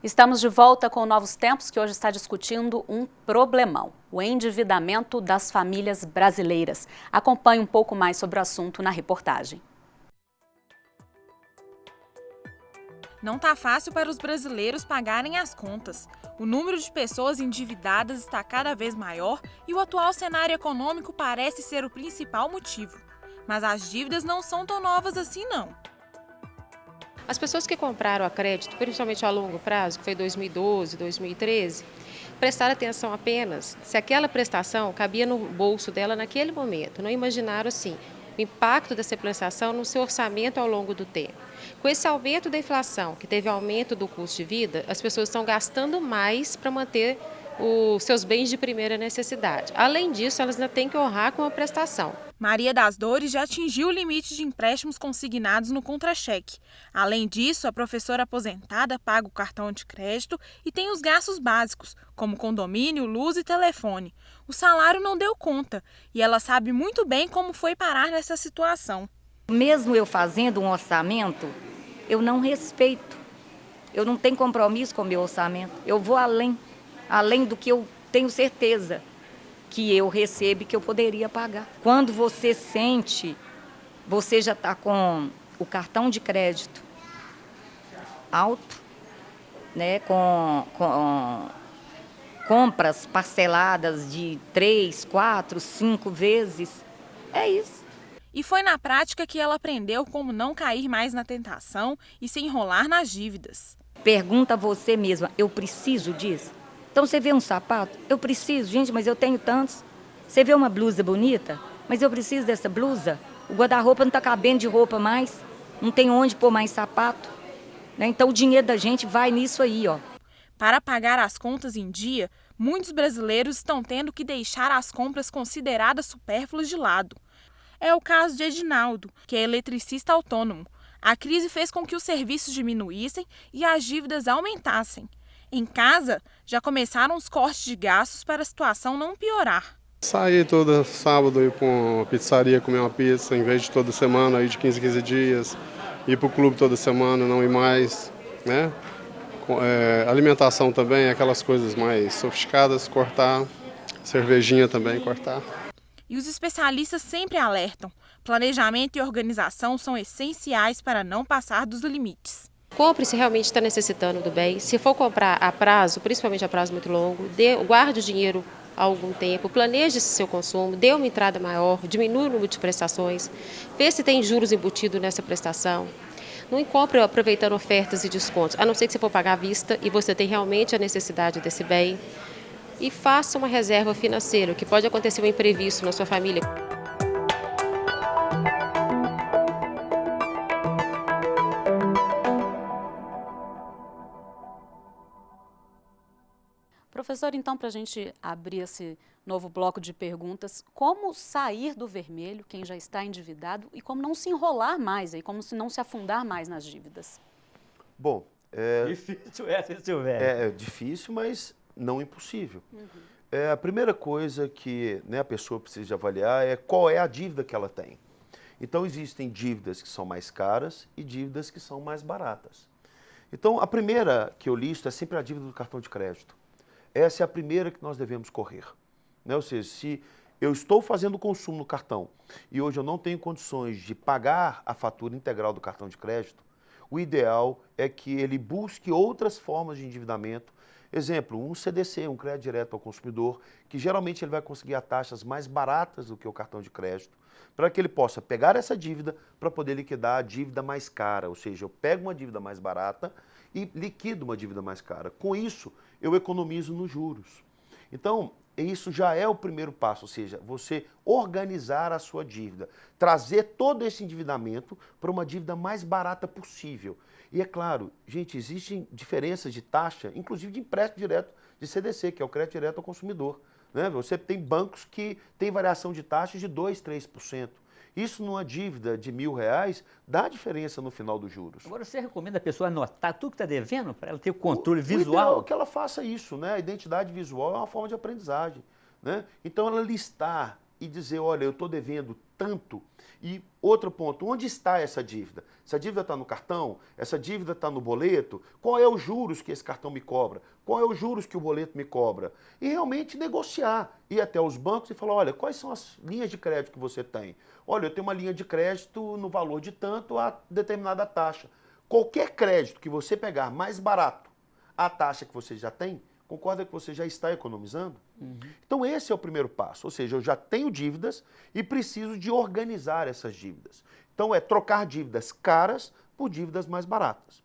Estamos de volta com Novos Tempos, que hoje está discutindo um problemão: o endividamento das famílias brasileiras. Acompanhe um pouco mais sobre o assunto na reportagem. Não está fácil para os brasileiros pagarem as contas. O número de pessoas endividadas está cada vez maior e o atual cenário econômico parece ser o principal motivo. Mas as dívidas não são tão novas assim, não. As pessoas que compraram a crédito, principalmente a longo prazo, que foi 2012, 2013, prestaram atenção apenas se aquela prestação cabia no bolso dela naquele momento. Não imaginaram, assim, o impacto dessa prestação no seu orçamento ao longo do tempo. Com esse aumento da inflação, que teve aumento do custo de vida, as pessoas estão gastando mais para manter os seus bens de primeira necessidade. Além disso, elas ainda têm que honrar com a prestação. Maria das Dores já atingiu o limite de empréstimos consignados no contra-cheque. Além disso, a professora aposentada paga o cartão de crédito e tem os gastos básicos, como condomínio, luz e telefone. O salário não deu conta e ela sabe muito bem como foi parar nessa situação. Mesmo eu fazendo um orçamento, eu não respeito. Eu não tenho compromisso com o meu orçamento. Eu vou além do que eu tenho certeza que eu recebo e que eu poderia pagar. Quando você sente, você já está com o cartão de crédito alto, né, com compras parceladas de 3, 4, 5 vezes, é isso. E foi na prática que ela aprendeu como não cair mais na tentação e se enrolar nas dívidas. Pergunta a você mesma, eu preciso disso? Então você vê um sapato, eu preciso, gente, mas eu tenho tantos. Você vê uma blusa bonita, mas eu preciso dessa blusa. O guarda-roupa não está cabendo de roupa mais, não tem onde pôr mais sapato, né? Então o dinheiro da gente vai nisso aí, ó. Para pagar as contas em dia, muitos brasileiros estão tendo que deixar as compras consideradas supérfluas de lado. É o caso de Edinaldo, que é eletricista autônomo. A crise fez com que os serviços diminuíssem e as dívidas aumentassem. Em casa, já começaram os cortes de gastos para a situação não piorar. Sair todo sábado, ir para uma pizzaria comer uma pizza, em vez de toda semana, ir de 15 em 15 dias, ir para o clube toda semana, não ir mais, né? Alimentação também, aquelas coisas mais sofisticadas, cortar, cervejinha também, cortar. E os especialistas sempre alertam: planejamento e organização são essenciais para não passar dos limites. Compre se realmente está necessitando do bem. Se for comprar a prazo, principalmente a prazo muito longo, guarde o dinheiro há algum tempo, planeje seu consumo, dê uma entrada maior, diminua o número de prestações, vê se tem juros embutidos nessa prestação. Não compre aproveitando ofertas e descontos, a não ser que você for pagar à vista e você tem realmente a necessidade desse bem. E faça uma reserva financeira, que pode acontecer um imprevisto na sua família. Professor, então, para a gente abrir esse novo bloco de perguntas, como sair do vermelho, quem já está endividado, e como não se enrolar mais, aí, como se não se afundar mais nas dívidas? Bom, Difícil essa, Silvério. é difícil, mas não impossível. A primeira coisa que, né, a pessoa precisa de avaliar é qual é a dívida que ela tem. Então, existem dívidas que são mais caras e dívidas que são mais baratas. Então, a primeira que eu listo é sempre a dívida do cartão de crédito. Essa é a primeira que nós devemos correr, né? Ou seja, se eu estou fazendo consumo no cartão e hoje eu não tenho condições de pagar a fatura integral do cartão de crédito, o ideal é que ele busque outras formas de endividamento. Exemplo, um CDC, um crédito direto ao consumidor, que geralmente ele vai conseguir a taxas mais baratas do que o cartão de crédito, para que ele possa pegar essa dívida para poder liquidar a dívida mais cara. Ou seja, eu pego uma dívida mais barata e liquido uma dívida mais cara. Com isso, eu economizo nos juros. Então, isso já é o primeiro passo, ou seja, você organizar a sua dívida, trazer todo esse endividamento para uma dívida mais barata possível. E é claro, gente, existem diferenças de taxa, inclusive de empréstimo direto de CDC, que é o crédito direto ao consumidor, né? Você tem bancos que têm variação de taxas de 2%, 3%. Isso numa dívida de R$1.000 dá diferença no final dos juros. Agora, você recomenda a pessoa anotar tudo que está devendo para ela ter o controle O ideal visual? é que ela faça isso, né? A identidade visual é uma forma de aprendizagem, né? Então, ela listar e dizer, olha, eu estou devendo tanto. E outro ponto, onde está essa dívida? Essa dívida está no cartão? Essa dívida está no boleto? Qual é os juros que esse cartão me cobra? Qual é os juros que o boleto me cobra? E realmente negociar, ir até os bancos e falar, olha, quais são as linhas de crédito que você tem? Olha, eu tenho uma linha de crédito no valor de tanto a determinada taxa. Qualquer crédito que você pegar mais barato a taxa que você já tem, concorda que você já está economizando? Então esse é o primeiro passo, ou seja, eu já tenho dívidas e preciso de organizar essas dívidas. Então é trocar dívidas caras por dívidas mais baratas.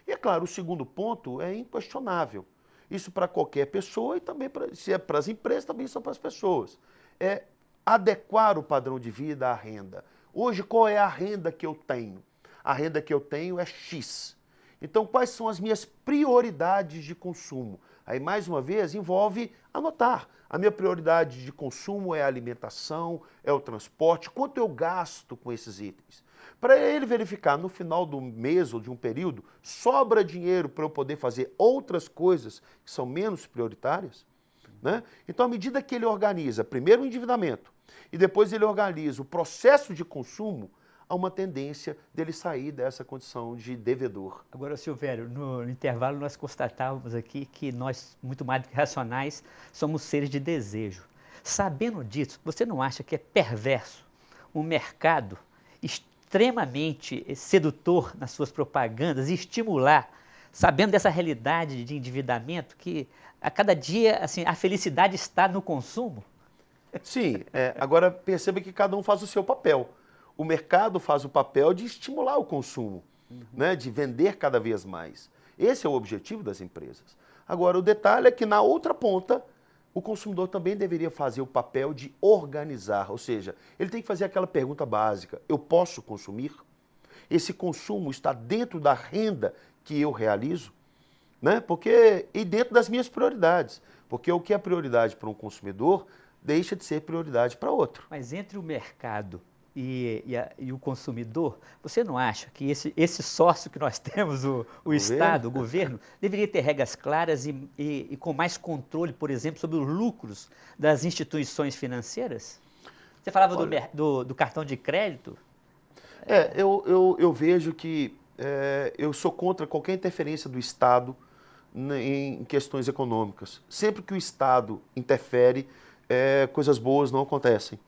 E é claro, o segundo ponto é inquestionável. Isso para qualquer pessoa e também, se é para as empresas, também são para as pessoas. É adequar o padrão de vida à renda. Hoje, qual é a renda que eu tenho? A renda que eu tenho é X. Então, quais são as minhas prioridades de consumo? Aí, mais uma vez, envolve anotar. A minha prioridade de consumo é a alimentação, é o transporte, quanto eu gasto com esses itens. Para ele verificar no final do mês ou de um período, sobra dinheiro para eu poder fazer outras coisas que são menos prioritárias, né? Então, à medida que ele organiza primeiro o endividamento e depois ele organiza o processo de consumo, há uma tendência dele sair dessa condição de devedor. Agora, Silvério, no intervalo nós constatávamos aqui que nós, muito mais do que racionais, somos seres de desejo. Sabendo disso, você não acha que é perverso um mercado extremamente sedutor nas suas propagandas e estimular, sabendo dessa realidade de endividamento, que a cada dia assim, a felicidade está no consumo? Sim, agora perceba que cada um faz o seu papel. O mercado faz o papel de estimular o consumo, né, de vender cada vez mais. Esse é o objetivo das empresas. Agora, o detalhe é que na outra ponta, o consumidor também deveria fazer o papel de organizar, ou seja, ele tem que fazer aquela pergunta básica, eu posso consumir? Esse consumo está dentro da renda que eu realizo? Né? E dentro das minhas prioridades, porque o que é prioridade para um consumidor deixa de ser prioridade para outro. Mas entre o mercado e o consumidor, você não acha que esse sócio que nós temos, o Estado, o governo, deveria ter regras claras e com mais controle, por exemplo, sobre os lucros das instituições financeiras? Você falava do cartão de crédito? Eu vejo que eu sou contra qualquer interferência do Estado em questões econômicas. Sempre que o Estado interfere, coisas boas não acontecem.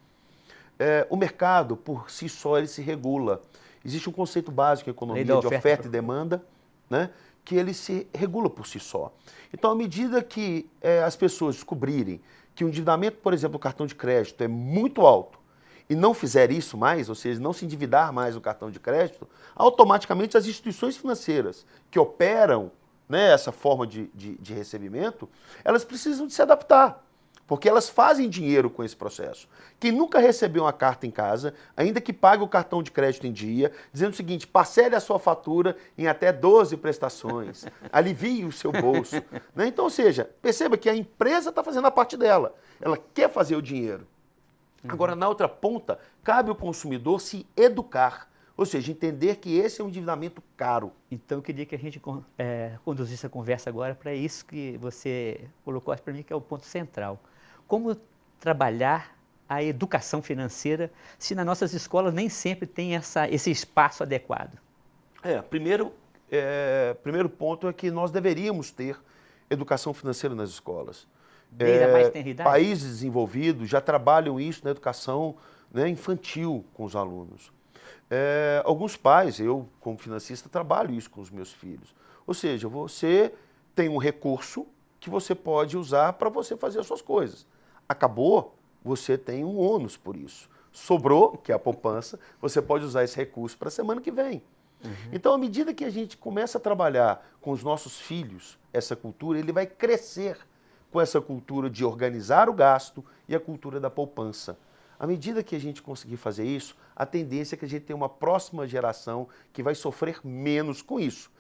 O mercado, por si só, ele se regula. Existe um conceito básico em economia de oferta e demanda, né, que ele se regula por si só. Então, à medida que as pessoas descobrirem que o endividamento, por exemplo, do cartão de crédito é muito alto e não fizer isso mais, ou seja, não se endividar mais no cartão de crédito, automaticamente as instituições financeiras que operam, né, essa forma de recebimento, elas precisam de se adaptar. Porque elas fazem dinheiro com esse processo. Quem nunca recebeu uma carta em casa, ainda que pague o cartão de crédito em dia, dizendo o seguinte, parcele a sua fatura em até 12 prestações, alivie o seu bolso. Né? Então, ou seja, perceba que a empresa está fazendo a parte dela. Ela quer fazer o dinheiro. Agora, na outra ponta, cabe ao consumidor se educar. Ou seja, entender que esse é um endividamento caro. Então, eu queria que a gente conduzisse a conversa agora para isso que você colocou para mim, que é o ponto central. Como trabalhar a educação financeira se nas nossas escolas nem sempre tem esse espaço adequado? Primeiro ponto é que nós deveríamos ter educação financeira nas escolas. Desde a mais tenra idade? Países desenvolvidos já trabalham isso na educação, né, infantil com os alunos. Alguns pais, eu como financista, trabalho isso com os meus filhos. Ou seja, você tem um recurso que você pode usar para você fazer as suas coisas. Acabou, você tem um ônus por isso. Sobrou, que é a poupança, você pode usar esse recurso para a semana que vem. Então, à medida que a gente começa a trabalhar com os nossos filhos essa cultura, ele vai crescer com essa cultura de organizar o gasto e a cultura da poupança. À medida que a gente conseguir fazer isso, a tendência é que a gente tenha uma próxima geração que vai sofrer menos com isso.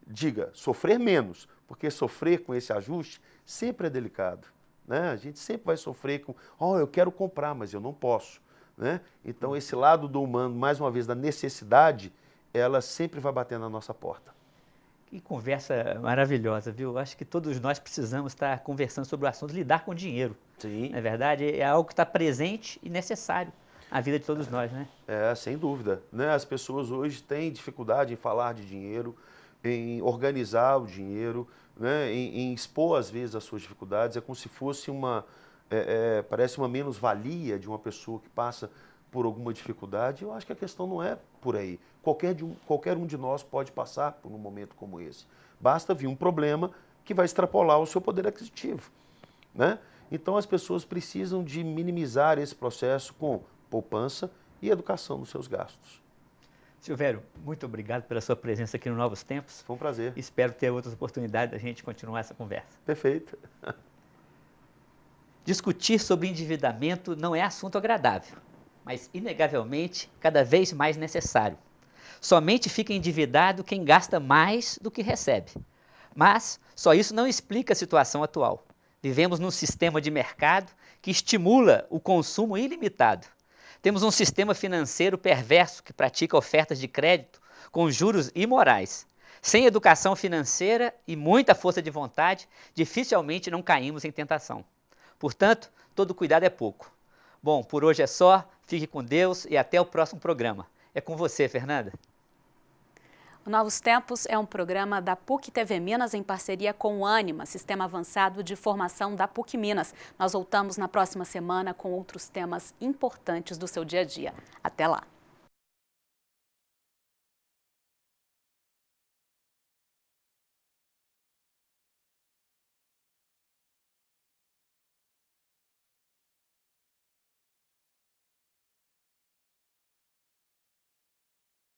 Diga, sofrer menos, porque sofrer com esse ajuste sempre é delicado. Né? A gente sempre vai sofrer com, eu quero comprar, mas eu não posso. Né? Então, esse lado do humano, mais uma vez, da necessidade, ela sempre vai bater na nossa porta. Que conversa maravilhosa, viu? Acho que todos nós precisamos estar conversando sobre o assunto, lidar com dinheiro. Sim. Não é verdade? É algo que está presente e necessário a vida de todos nós, né? Sem dúvida. Né? As pessoas hoje têm dificuldade em falar de dinheiro, em organizar o dinheiro, né? em expor, às vezes, as suas dificuldades. É como se fosse parece uma menos-valia de uma pessoa que passa por alguma dificuldade. Eu acho que a questão não é por aí. Qualquer um de nós pode passar por um momento como esse. Basta vir um problema que vai extrapolar o seu poder aquisitivo, né? Então, as pessoas precisam de minimizar esse processo com poupança e educação nos seus gastos. Silvério, muito obrigado pela sua presença aqui no Novos Tempos. Foi um prazer. Espero ter outras oportunidades da gente continuar essa conversa. Perfeito. Discutir sobre endividamento não é assunto agradável, mas, inegavelmente, cada vez mais necessário. Somente fica endividado quem gasta mais do que recebe. Mas só isso não explica a situação atual. Vivemos num sistema de mercado que estimula o consumo ilimitado. Temos um sistema financeiro perverso que pratica ofertas de crédito com juros imorais. Sem educação financeira e muita força de vontade, dificilmente não caímos em tentação. Portanto, todo cuidado é pouco. Bom, por hoje é só. Fique com Deus e até o próximo programa. É com você, Fernanda. O Novos Tempos é um programa da PUC-TV Minas em parceria com o Ânima, Sistema Avançado de Formação da PUC Minas. Nós voltamos na próxima semana com outros temas importantes do seu dia a dia. Até lá!